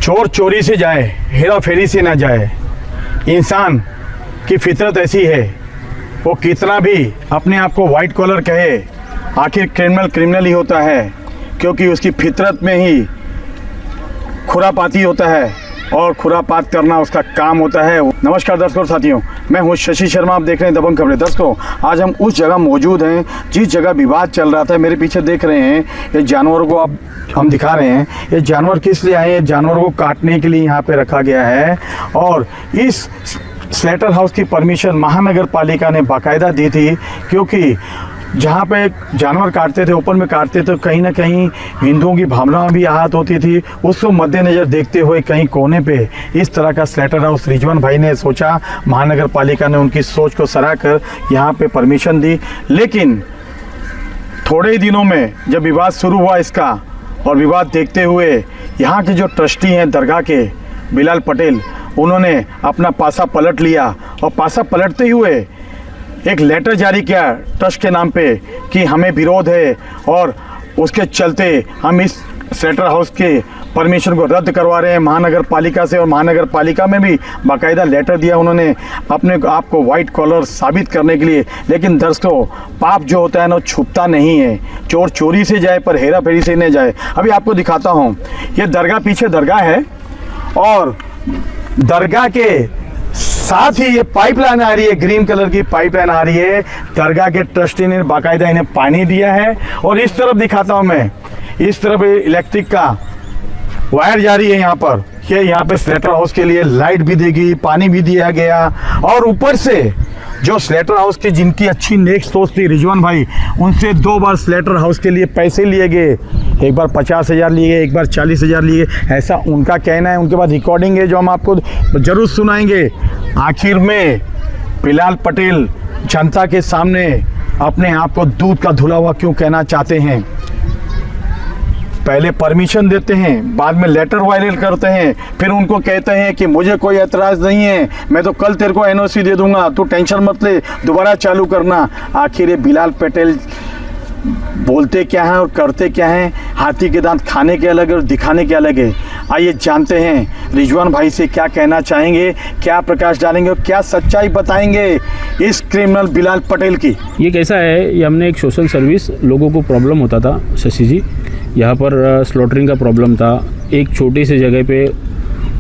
चोर चोरी से जाए, हेरा फेरी से ना जाए। इंसान की फितरत ऐसी है, वो कितना भी अपने आप को वाइट कॉलर कहे, आखिर क्रिमिनल ही होता है, क्योंकि उसकी फितरत में ही खुरापाती होता है और खुरापात करना उसका काम होता है। नमस्कार दर्शकों और साथियों, मैं हूं शशि शर्मा, आप देख रहे हैं दबंग खबरें। दर्शकों, आज हम उस जगह मौजूद हैं जिस जगह विवाद चल रहा था। मेरे पीछे देख रहे हैं ये जानवरों को हम दिखा रहे हैं। ये जानवर किस लिए आए हैं? जानवरों को काटने के लिए यहाँ पे रखा गया है और इस स्लेटर हाउस की परमिशन महानगर पालिका ने बाकायदा दी थी, क्योंकि जहाँ पे जानवर काटते थे, ऊपर में काटते थे, कहीं ना कहीं हिंदुओं की भावनाएं भी आहत होती थी। उसको मद्देनज़र देखते हुए कहीं कोने पे इस तरह का स्लेटर हाउस रिजवान भाई ने सोचा, महानगर पालिका ने उनकी सोच को सराह कर यहाँ पे परमिशन दी। लेकिन थोड़े ही दिनों में जब विवाद शुरू हुआ इसका, और विवाद देखते हुए यहाँ के जो ट्रस्टी हैं दरगाह के बिलाल पटेल, उन्होंने अपना पासा पलट लिया और पासा पलटते हुए एक लेटर जारी किया ट्रस्ट के नाम पे कि हमें विरोध है और उसके चलते हम इस स्लेटर हाउस के परमिशन को रद्द करवा रहे हैं महानगर पालिका से। और महानगर पालिका में भी बाकायदा लेटर दिया उन्होंने अपने आप को वाइट कॉलर साबित करने के लिए। लेकिन दर्शकों, पाप जो होता है ना छुपता नहीं है। चोर चोरी से जाए पर हेरा फेरी से न जाए। अभी आपको दिखाता हूँ, ये दरगाह, पीछे दरगाह है और दरगाह के साथ ही ये पाइपलाइन आ रही है, ग्रीन कलर की पाइपलाइन आ रही है। दरगाह के ट्रस्टी ने बाकायदा इन्हें पानी दिया है। और इस तरफ दिखाता हूँ मैं, इस तरफ इलेक्ट्रिक का वायर जारी है यहाँ पर। ये यहाँ पे स्लेटर हाउस के लिए लाइट भी देगी, पानी भी दिया गया। और ऊपर से जो स्लेटर हाउस की जिनकी अच्छी नेक सोच थी रिजवान भाई, उनसे 2 बार स्लेटर हाउस के लिए पैसे लिए गए। एक बार 50,000 लिए, एक बार 40,000 लिए, ऐसा उनका कहना है। उनके पास रिकॉर्डिंग है जो हम आपको ज़रूर सुनाएंगे। आखिर में बिलाल पटेल जनता के सामने अपने आप को दूध का धुला हुआ क्यों कहना चाहते हैं? पहले परमिशन देते हैं, बाद में लेटर वायरल करते हैं, फिर उनको कहते हैं कि मुझे कोई एतराज़ नहीं है, मैं तो कल तेरे को एनओसी दे दूंगा, तू टेंशन मत ले, दोबारा चालू करना। आखिर ये बिलाल पटेल बोलते क्या हैं और करते क्या हैं? हाथी के दांत खाने के अलग है और दिखाने के अलग है। आइए जानते हैं रिजवान भाई से क्या कहना चाहेंगे, क्या प्रकाश डालेंगे और क्या सच्चाई बताएंगे इस क्रिमिनल बिलाल पटेल की। ये कैसा है, ये हमने एक सोशल सर्विस, लोगों को प्रॉब्लम होता था शशि जी, यहाँ पर स्लॉटरिंग का प्रॉब्लम था। एक छोटी सी जगह पे,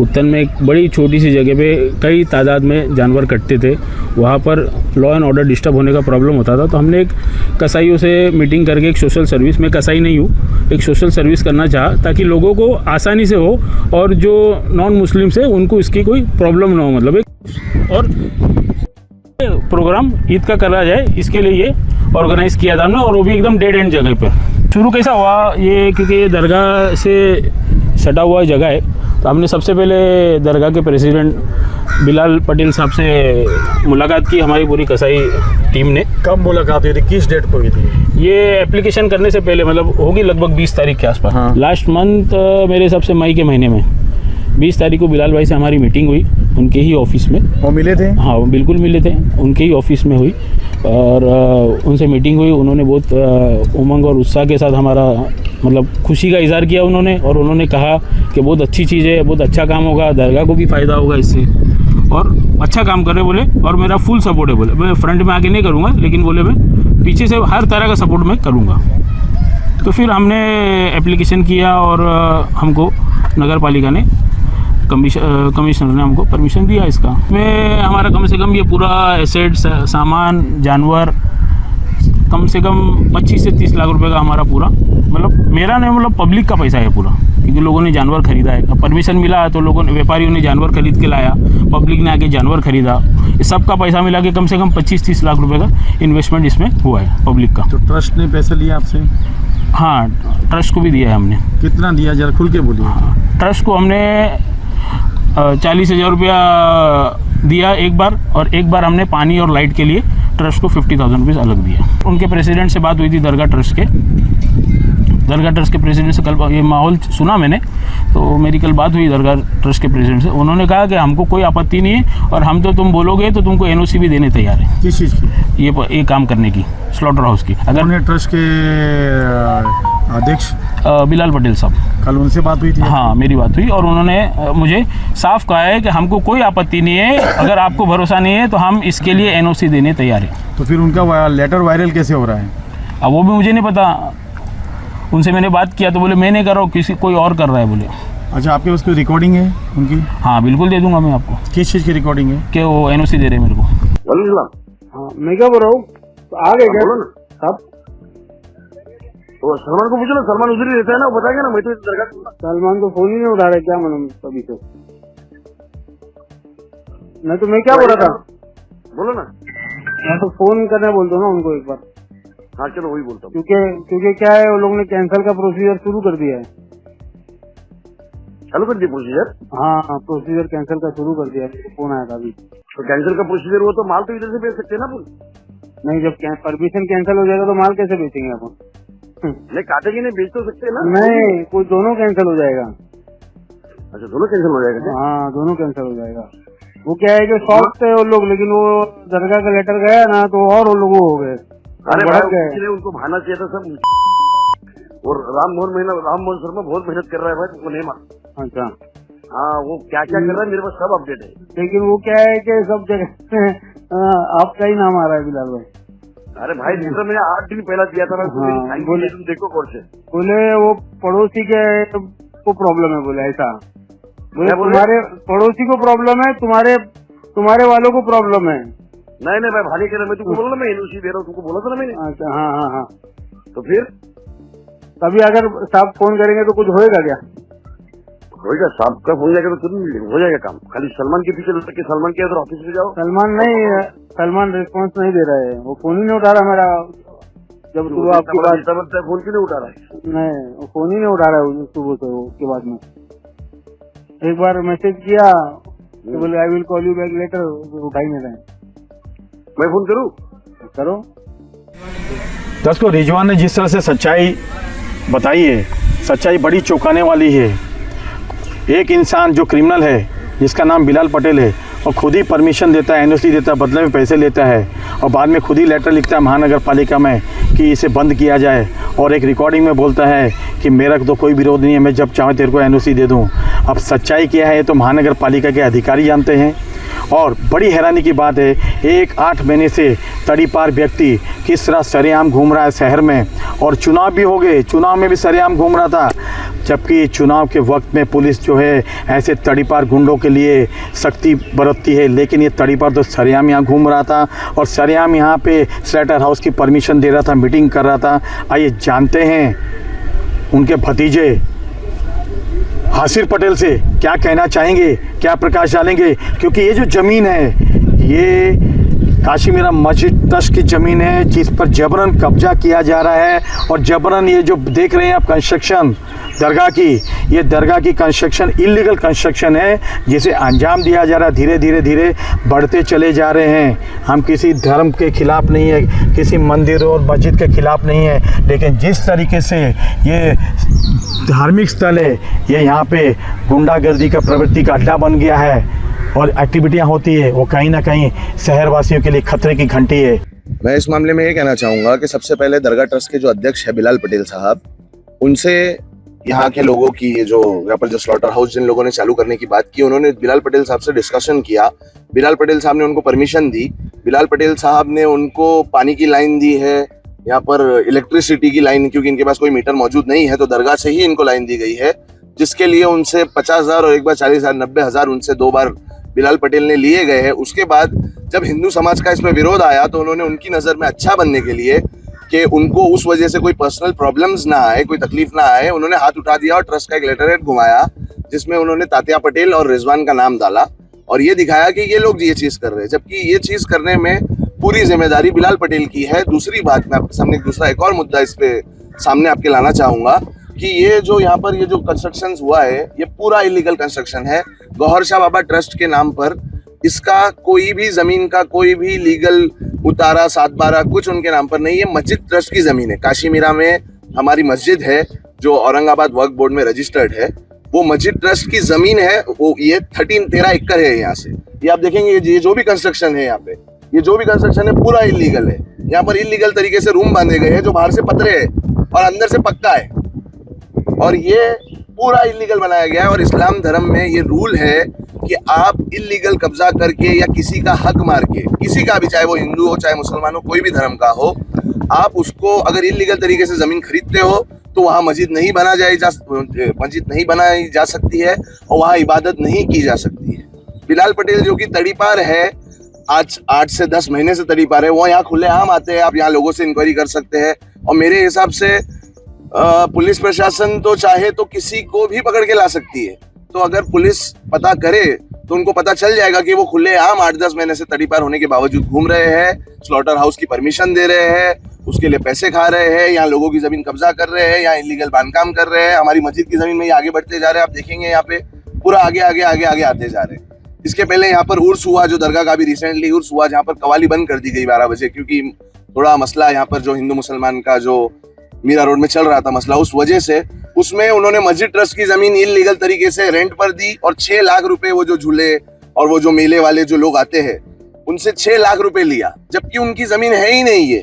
उत्तन में एक बड़ी छोटी सी जगह पे कई तादाद में जानवर कटते थे, वहाँ पर लॉ एंड ऑर्डर डिस्टर्ब होने का प्रॉब्लम होता था। तो हमने एक कसाईयों से मीटिंग करके एक सोशल सर्विस, मैं कसाई नहीं हूँ, एक सोशल सर्विस करना चाहा ताकि लोगों को आसानी से हो और जो नॉन मुस्लिम से उनको इसकी कोई प्रॉब्लम ना हो। मतलब एक और प्रोग्राम ईद का करा जाए, इसके लिए ये ऑर्गेनाइज़ किया था हमने, और वो भी एकदम डेड एंड जगह पर। शुरू कैसा हुआ ये, क्योंकि ये दरगाह से सटा हुआ जगह है, तो हमने सबसे पहले दरगाह के प्रेसिडेंट बिलाल पटेल साहब से मुलाकात की, हमारी पूरी कसाई टीम ने। कब मुलाकात हुई थी, किस डेट को हुई थी? ये एप्लीकेशन करने से पहले, मतलब होगी लगभग 20 तारीख के आसपास। हाँ। लास्ट मंथ मेरे हिसाब से मई के महीने में 20 तारीख को बिलाल भाई से हमारी मीटिंग हुई, उनके ही ऑफिस में। वो मिले थे? हाँ, बिल्कुल मिले थे, उनके ही ऑफिस में हुई और उनसे मीटिंग हुई। उन्होंने बहुत उमंग और उत्साह के साथ हमारा मतलब खुशी का इजहार किया उन्होंने, और उन्होंने कहा कि बहुत अच्छी चीज़ है, बहुत अच्छा काम होगा, दरगाह को भी फ़ायदा होगा इससे, और अच्छा काम कर रहे बोले, और मेरा फुल सपोर्ट है बोले। मैं फ्रंट में आके नहीं करूँगा, लेकिन बोले मैं पीछे से हर तरह का सपोर्ट मैं करूँगा। तो फिर हमने एप्लीकेशन किया और हमको नगर पालिका ने, कमिश्नर ने हमको परमिशन दिया इसका। में हमारा कम से कम ये पूरा एसेट, सामान, जानवर, कम से कम 25 से 30 लाख रुपए का हमारा पूरा, मतलब मेरा नहीं, मतलब पब्लिक का पैसा है पूरा, क्योंकि लोगों ने जानवर खरीदा है। अब परमिशन मिला तो लोगों ने, व्यापारियों ने जानवर खरीद के लाया, पब्लिक ने आके जानवर खरीदा, इस सब का पैसा मिला के कम से कम 25-30 लाख रुपए का इन्वेस्टमेंट इसमें हुआ है पब्लिक का। तो ट्रस्ट ने पैसा लिया आपसे? हाँ, ट्रस्ट को भी दिया है हमने। कितना दिया, जरा खुल के बोलिए। हाँ, ट्रस्ट को हमने 40,000 रुपया दिया एक बार, और एक बार हमने पानी और लाइट के लिए ट्रस्ट को 50,000 रुपीज़ अलग दिया। उनके प्रेसिडेंट से बात हुई थी, दरगाह ट्रस्ट के प्रेसिडेंट से कल ये माहौल सुना मैंने, तो मेरी कल बात हुई दरगाह ट्रस्ट के प्रेसिडेंट से। उन्होंने कहा कि हमको कोई आपत्ति नहीं है, और हम तो तुम बोलोगे तो तुमको एनओसी भी देने तैयार है। किस चीज़ की? ये काम करने की, स्लॉटर हाउस की। अगर ट्रस्ट के अध्यक्ष बिलाल पटेल साहब। कल उनसे बात हुई थी? हाँ, मेरी बात हुई और उन्होंने मुझे साफ कहा है कि हमको कोई आपत्ति नहीं है, अगर आपको भरोसा नहीं है तो हम इसके लिए एनओसी देने तैयार हैं। तो फिर उनका लेटर वायरल कैसे हो रहा है? अब वो भी मुझे नहीं पता, उनसे मैंने बात किया तो बोले मैं नहीं कर रहा हूँ, किसी कोई और कर रहा है बोले। अच्छा, आपके पास कोई रिकॉर्डिंग है उनकी? हाँ बिल्कुल दे दूंगा मैं आपको। किस चीज़ की रिकॉर्डिंग है? कि वो एनओसी दे रहे हैं मेरे को। हाँ, मैं क्या बोल रहा हूँ, आ गए क्या बोलो ना आप? तो सलमान को पूछो ना, सलमान उधर ही रहता है ना, वो बताएगा ना। मैं तो इस दरगाह सलमान तो फोन ही नहीं उठा रहे, क्या मालूम अभी तो। नहीं तो मैं क्या बोल रहा था, बोलो ना। मैं तो फोन करने बोलता हूँ ना उनको एक बार, हाँ चलो वही बोलता हूँ। क्योंकि क्या है, वो लोग ने कैंसिल का प्रोसीजर शुरू कर दिया है। चालू कर दिया प्रोसीजर? हाँ, प्रोसीजर कैंसिल का शुरू कर दिया है, फोन आया था अभी। तो कैंसिल का प्रोसीजर हुआ तो माल तो इधर से बेच सकते हैं ना। नहीं, जब परमिशन कैंसिल हो जाएगा तो माल कैसे बेचेंगे अपन? नहीं काटे की नहीं, बेच तो सकते हैं ना। नहीं, कोई दोनों कैंसिल हो जाएगा। अच्छा, दोनों कैंसिल हो जाएगा क्या? हाँ, दोनों कैंसिल हो जाएगा। वो क्या है कि सॉफ्ट है वो लोग, लेकिन वो दरगाह का लेटर गया ना तो और वो लोग हो गए। अरे भड़क भाई, गए। इसलिए उनको भाना चाहिए था सब। और राम मोहन शर्मा बहुत मेहनत कर रहा है भाई, तुमको नहीं मालूम? अच्छा, हाँ, वो क्या क्या कर रहा है मेरे पास सब अपडेट है। लेकिन वो क्या है कि सब जगह आपका ही नाम आ रहा है बिलाल भाई। अरे भाई दूसरा मैंने 8 दिन पहला दिया था ना, तो मेरी हाँ, साइन बोले- तुम देखो कौन से। बोले वो पड़ोसी के को प्रॉब्लम है, बोले ऐसा। बोले क्या बोले? तुम्हारे पड़ोसी को प्रॉब्लम है, तुम्हारे वालों को प्रॉब्लम है। नहीं भाई, भाले के मैं तुमको बोला ना, मैं एनओसी दे रहा हूँ, तुमको बोला था ना मैंने। अच्छा, हाँ हाँ हाँ। तो फिर तभी अगर साहब फोन करेंगे तो कुछ होएगा क्या? होएगा, साहब का हो जाएगा तो तुरंत हो जाएगा काम। खाली सलमान के पीछे लग के सलमान के इधर ऑफिस में जाओ। सलमान रिस्पांस नहीं दे रहा है, वो फोन ही नहीं उठा रहा मेरा। जब सुबह आपकी बात, बनता है, फोन क्यों नहीं उठा रहा है? नहीं, वो फोन ही नहीं उठा रहा है सुबह से। उसके बाद में एक बार मैसेज किया तो बोले I will call you back later, उठा ही नहीं रहे। मैं फोन करूँ? करो। दर्शकों, रिजवान ने जिस तरह से सच्चाई बताई है, सच्चाई बड़ी चौंकाने वाली है। एक इंसान जो क्रिमिनल है, जिसका नाम बिलाल पटेल है, और खुद ही परमिशन देता है, एनओसी देता है, बदले में पैसे लेता है, और बाद में खुद ही लेटर लिखता है महानगर पालिका में कि इसे बंद किया जाए, और एक रिकॉर्डिंग में बोलता है कि मेरा तो कोई विरोध नहीं है, मैं जब चाहूँ तेरे को एनओसी दे दूँ। अब सच्चाई क्या है तो महानगर पालिका के अधिकारी जानते हैं। और बड़ी हैरानी की बात है, 8 महीने से तड़ीपार व्यक्ति किस तरह सरेआम घूम रहा है शहर में, और चुनाव भी हो गए, चुनाव में भी सरेआम घूम रहा था, जबकि चुनाव के वक्त में पुलिस जो है ऐसे तड़ीपार गुंडों के लिए सख्ती बरतती है, लेकिन ये तड़ीपार तो सरेआम यहाँ घूम रहा था और सरेआम यहाँ पे स्लेटर हाउस की परमिशन दे रहा था, मीटिंग कर रहा था। आइए जानते हैं उनके भतीजे हासिर पटेल से क्या कहना चाहेंगे, क्या प्रकाश डालेंगे, क्योंकि ये जो ज़मीन है ये काशी मीरा मस्जिद ट्रस्ट की ज़मीन है, जिस पर जबरन कब्जा किया जा रहा है। और जबरन ये जो देख रहे हैं आप कंस्ट्रक्शन दरगाह की, ये दरगाह की कंस्ट्रक्शन इलीगल कंस्ट्रक्शन है, जिसे अंजाम दिया जा रहा है। धीरे धीरे बढ़ते चले जा रहे हैं। हम किसी धर्म के खिलाफ नहीं है, किसी मंदिर और मस्जिद के खिलाफ नहीं है, लेकिन जिस तरीके से ये धार्मिक स्थल है, ये यहाँ पे गुंडागर्दी का प्रवृत्ति का अड्डा बन गया है और एक्टिविटियाँ होती है, वो कहीं ना कहीं शहरवासियों के लिए खतरे की घंटी है। मैं इस मामले में ये कहना चाहूँगा कि सबसे पहले दरगाह ट्रस्ट के जो अध्यक्ष है बिलाल पटेल साहब, उनसे यहाँ के लोगों की ये जो यहाँ पर जो स्लॉटर हाउस जिन लोगों ने चालू करने की बात की, उन्होंने बिलाल पटेल साहब से डिस्कशन किया। बिलाल पटेल साहब ने उनको परमिशन दी। बिलाल पटेल साहब ने उनको पानी की लाइन दी है, यहाँ पर इलेक्ट्रिसिटी की लाइन, क्योंकि इनके पास कोई मीटर मौजूद नहीं है तो दरगाह से ही इनको लाइन दी गई है, जिसके लिए उनसे 50,000 और एक बार 40,000 90,000 उनसे 2 बार बिलाल पटेल ने लिए गए हैं। उसके बाद जब हिंदू समाज का इसमें विरोध आया तो उन्होंने उनकी नज़र में अच्छा बनने के लिए कि उनको उस वजह से कोई पर्सनल प्रॉब्लम्स ना आए, कोई तकलीफ ना आए, उन्होंने हाथ उठा दिया और ट्रस्ट का एक लेटरहेड घुमाया, जिसमें उन्होंने तात्या पटेल और रिजवान का नाम डाला और ये दिखाया कि ये लोग ये चीज़ कर रहे हैं, जबकि ये चीज़ करने में पूरी जिम्मेदारी बिलाल पटेल की है। दूसरी बात, मैं आपके सामने दूसरा एक और मुद्दा इस पे सामने आपके लाना चाहूँगा कि ये जो यहाँ पर ये जो कंस्ट्रक्शन हुआ है, ये पूरा इलीगल कंस्ट्रक्शन है। गौहर शाह बाबा ट्रस्ट के नाम पर इसका कोई भी जमीन का कोई भी लीगल उतारा 7/12 कुछ उनके नाम पर नहीं है। मस्जिद ट्रस्ट की जमीन है। काशी मीरा में हमारी मस्जिद है जो औरंगाबाद वक्फ बोर्ड में रजिस्टर्ड है, वो मस्जिद ट्रस्ट की जमीन है। वो ये 13 एकड़ है। यहाँ से ये आप देखेंगे, ये जो भी कंस्ट्रक्शन है यहाँ पे, ये जो भी कंस्ट्रक्शन है पूरा इलीगल है। यहाँ पर इलीगल तरीके से रूम बांधे गए हैं जो बाहर से पतरे है और अंदर से पक्का है। और ये पूरा इलीगल बनाया गया है। और इस्लाम धर्म में ये रूल है कि आप इलीगल कब्जा करके या किसी का हक मार के, किसी का भी, चाहे वो हिंदू हो चाहे मुसलमान हो, कोई भी धर्म का हो, आप उसको अगर इलीगल तरीके से जमीन खरीदते हो तो वहाँ मस्जिद नहीं बनाई जा सकती है और वहाँ इबादत नहीं की जा सकती है। बिलाल पटेल जो कि तड़ीपार है, आज 8 से 10 महीने से तड़ीपार है, वो यहाँ खुले आम आते हैं, आप यहाँ लोगों से इंक्वायरी कर सकते हैं। और मेरे हिसाब से पुलिस प्रशासन तो चाहे तो किसी को भी पकड़ के ला सकती है। तो अगर पुलिस पता करे तो उनको पता चल जाएगा कि वो खुले आम 8-10 महीने से तड़ीपार होने के बावजूद घूम रहे हैं, स्लॉटर हाउस की परमिशन दे रहे हैं, उसके लिए पैसे खा रहे हैं, यहाँ लोगों की जमीन कब्जा कर रहे हैं, यहाँ इलीगल बांधकाम कर रहे हैं, हमारी मस्जिद की जमीन में आगे बढ़ते जा रहे हैं। आप देखेंगे यहाँ पे पूरा आगे आगे आगे आगे आते जा रहे हैं। इसके पहले यहाँ पर उर्स हुआ, जो दरगाह का भी रिसेंटली उर्स हुआ, जहाँ पर कवाली बंद कर दी गई 12 बजे, क्योंकि थोड़ा मसला यहाँ पर जो हिंदू मुसलमान का जो मीरा रोड में चल रहा था मसला, उस वजह से उसमें उन्होंने मस्जिद ट्रस्ट की जमीन इलीगल तरीके से रेंट पर दी और 6 लाख रुपए वो जो झूले और वो जो मेले वाले जो लोग आते हैं उनसे 6 लाख रुपए लिया, जबकि उनकी जमीन है ही नहीं है।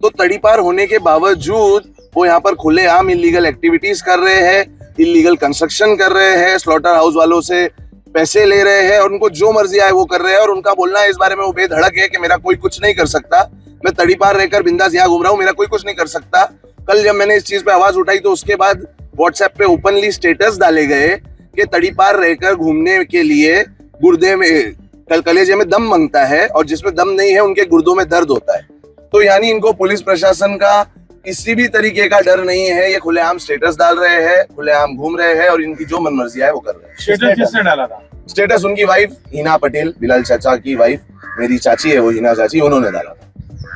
तो तड़ीपार होने के बावजूद वो यहाँ पर खुलेआम इलीगल एक्टिविटीज कर रहे हैं, इलीगल कंस्ट्रक्शन कर रहे हैं, स्लॉटर हाउस वालों से पैसे ले रहे हैं और उनको जो मर्जी आए वो कर रहे हैं। और उनका बोलना है इस बारे में वो बेधड़क है कि मेरा कोई कुछ नहीं कर सकता, मैं तड़ीपार रहकर बिंदास यहाँ घूम रहा हूँ, मेरा कोई कुछ नहीं कर सकता। कल जब मैंने इस चीज पे आवाज उठाई तो उसके बाद व्हाट्सएप पे ओपनली स्टेटस डाले गए कि तड़ीपार रहकर घूमने के लिए गुर्दे में कलेजे में दम मांगता है और जिसमें दम नहीं है उनके गुर्दों में दर्द होता है। तो यानी इनको पुलिस प्रशासन का किसी भी तरीके का डर नहीं है, ये खुलेआम स्टेटस डाल रहे हैं, खुलेआम घूम रहे हैं और इनकी जो मनमर्जी है वो कर रहे हैं। स्टेटस किसने डाला था? स्टेटस उनकी वाइफ हिना पटेल, बिलाल चाचा की वाइफ, मेरी चाची है वो हिना चाची, उन्होंने डाला था।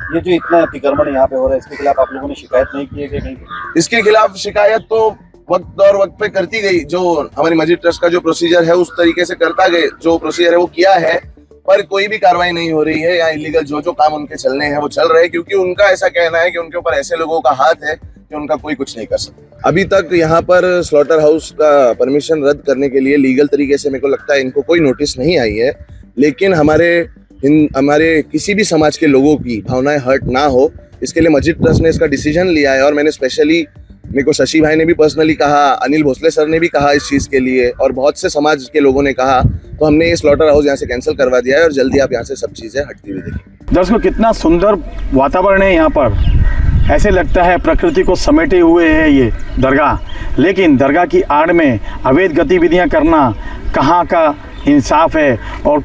ये जो इतना अतिक्रमण यहाँ पे हो रहा है इसके खिलाफ आप लोगों ने शिकायत नहीं की है कि कहीं? इसके खिलाफ शिकायत तो वक्त और वक्त पे करती गई, जो हमारी मस्जिद ट्रस्ट का जो प्रोसीजर है उस तरीके से करता गए, जो प्रोसीजर है वो किया है, पर कोई भी कार्रवाई नहीं हो रही है। या इलीगल जो काम उनके चलने हैं वो चल रहे हैं, क्योंकि उनका ऐसा कहना है कि उनके ऊपर ऐसे लोगों का हाथ है कि उनका कोई कुछ नहीं कर सकता। अभी तक यहाँ पर स्लॉटर हाउस का परमिशन रद्द करने के लिए लीगल तरीके से मेरे को लगता है इनको कोई नोटिस नहीं आई है, लेकिन हमारे किसी भी समाज के लोगों की भावनाएं हर्ट ना हो इसके लिए मस्जिद ट्रस्ट ने इसका डिसीजन लिया है। और मैंने स्पेशली, मेरे को शशि भाई ने भी पर्सनली कहा, अनिल भोसले सर ने भी कहा इस चीज़ के लिए, और बहुत से समाज के लोगों ने कहा, तो हमने ये स्लॉटर हाउस यहाँ से कैंसिल करवा दिया है और जल्दी आप यहाँ से सब चीज़ें हटती हुई देखेंगे। दर्शकों, कितना सुंदर वातावरण है यहाँ पर, ऐसे लगता है प्रकृति को समेटे हुए है ये दरगाह। लेकिन दरगाह की आड़ में अवैध गतिविधियाँ करना कहाँ का इंसाफ है और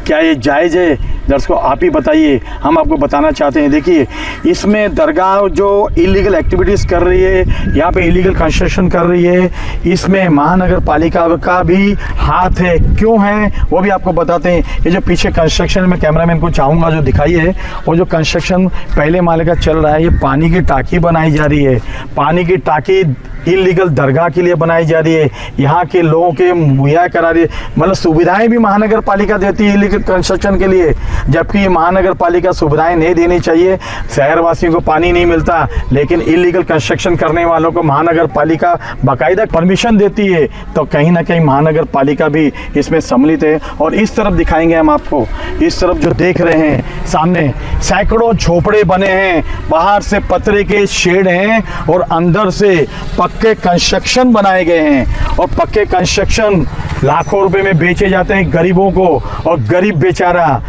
क्या ये जायज़ है? दर्शकों आप ही बताइए, हम आपको बताना चाहते हैं। देखिए, इसमें दरगाह जो इलीगल एक्टिविटीज़ कर रही है, यहाँ पे इलीगल कंस्ट्रक्शन कर रही है, इसमें महानगर पालिका का भी हाथ है। क्यों है वो भी आपको बताते हैं। ये जो पीछे कंस्ट्रक्शन में कैमरामैन को चाहूँगा जो दिखाई है, वो जो कंस्ट्रक्शन पहले माले का चल रहा है, ये पानी की टाँकी बनाई जा रही है। पानी की टाँकी इलीगल दरगाह के लिए बनाई जा रही है, यहाँ के लोगों के मुहैया करा रही है। मतलब सुविधाएं भी महानगर पालिका देती है इलीगल कंस्ट्रक्शन के लिए, जबकि ये महानगर पालिका सुविधाएं नहीं देनी चाहिए। शहरवासियों को पानी नहीं मिलता, लेकिन इलीगल कंस्ट्रक्शन करने वालों को महानगर पालिका बाकायदा परमिशन देती है। तो कहीं ना कहीं महानगर पालिका भी इसमें सम्मिलित है। और इस तरफ दिखाएंगे हम आपको, इस तरफ जो देख रहे हैं सामने सैकड़ों झोपड़े बने हैं, बाहर से पतरे के शेड हैं और अंदर से पक्के कंस्ट्रक्शन बनाए गए हैं। और पक्के कंस्ट्रक्शन लाखों रुपए में बेचे जाते हैं गरीबों को, और गरीब बेचारा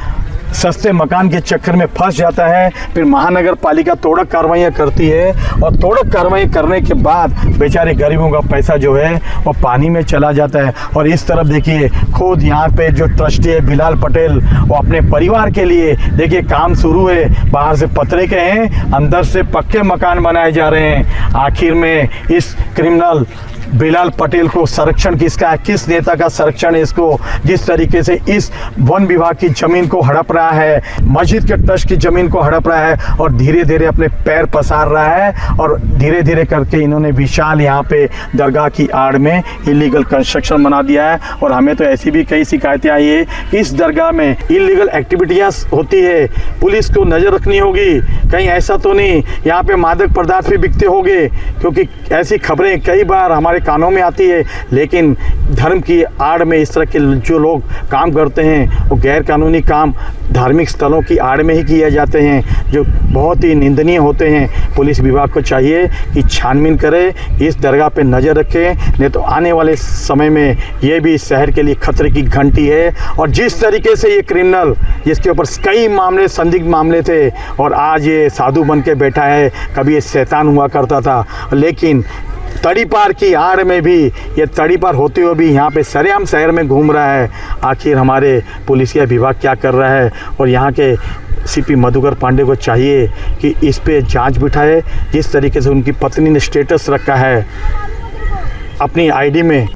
सस्ते मकान के चक्कर में फंस जाता है। फिर महानगर पालिका तोड़क कार्रवाइयाँ करती है और तोड़क कार्रवाई करने के बाद बेचारे गरीबों का पैसा जो है वो पानी में चला जाता है। और इस तरफ देखिए, खुद यहाँ पे जो ट्रस्टी है बिलाल पटेल, वो अपने परिवार के लिए देखिए काम शुरू है। बाहर से पतरे के हैं, अंदर से पक्के मकान बनाए जा रहे हैं। आखिर में इस क्रिमिनल बिलाल पटेल को संरक्षण किसका है, किस नेता का संरक्षण है इसको, जिस तरीके से इस वन विभाग की जमीन को हड़प रहा है, मस्जिद के ट्रस्ट की जमीन को हड़प रहा है और धीरे धीरे अपने पैर पसार रहा है। और धीरे धीरे करके इन्होंने विशाल यहाँ पे दरगाह की आड़ में इलीगल कंस्ट्रक्शन बना दिया है। और हमें तो ऐसी भी कई शिकायतें आई है कि इस दरगाह में इलीगल एक्टिविटियाँ होती है, पुलिस को नज़र रखनी होगी, कहीं ऐसा तो नहीं यहाँ पे मादक पदार्थ भी बिकते होंगे, क्योंकि ऐसी खबरें कई बार हमारे कानों में आती है, लेकिन धर्म की आड़ में इस तरह के जो लोग काम करते हैं वो गैर कानूनी काम धार्मिक स्थलों की आड़ में ही किए जाते हैं, जो बहुत ही निंदनीय होते हैं। पुलिस विभाग को चाहिए कि छानबीन करे, इस दरगाह पे नज़र रखे, नहीं तो आने वाले समय में ये भी शहर के लिए खतरे की घंटी है। और जिस तरीके से ये क्रिमिनल, जिसके ऊपर कई मामले, संदिग्ध मामले थे, और आज ये साधु बन के बैठा है, कभी ये शैतान हुआ करता था, लेकिन तड़ीपार की आड़ में भी, ये तड़ीपार होते हुए भी यहाँ पे सरेआम शहर में घूम रहा है। आखिर हमारे पुलिसिया विभाग क्या कर रहा है? और यहाँ के सीपी मधुकर पांडे को चाहिए कि इस पे जांच बिठाए। जिस तरीके से उनकी पत्नी ने स्टेटस रखा है अपनी आईडी में,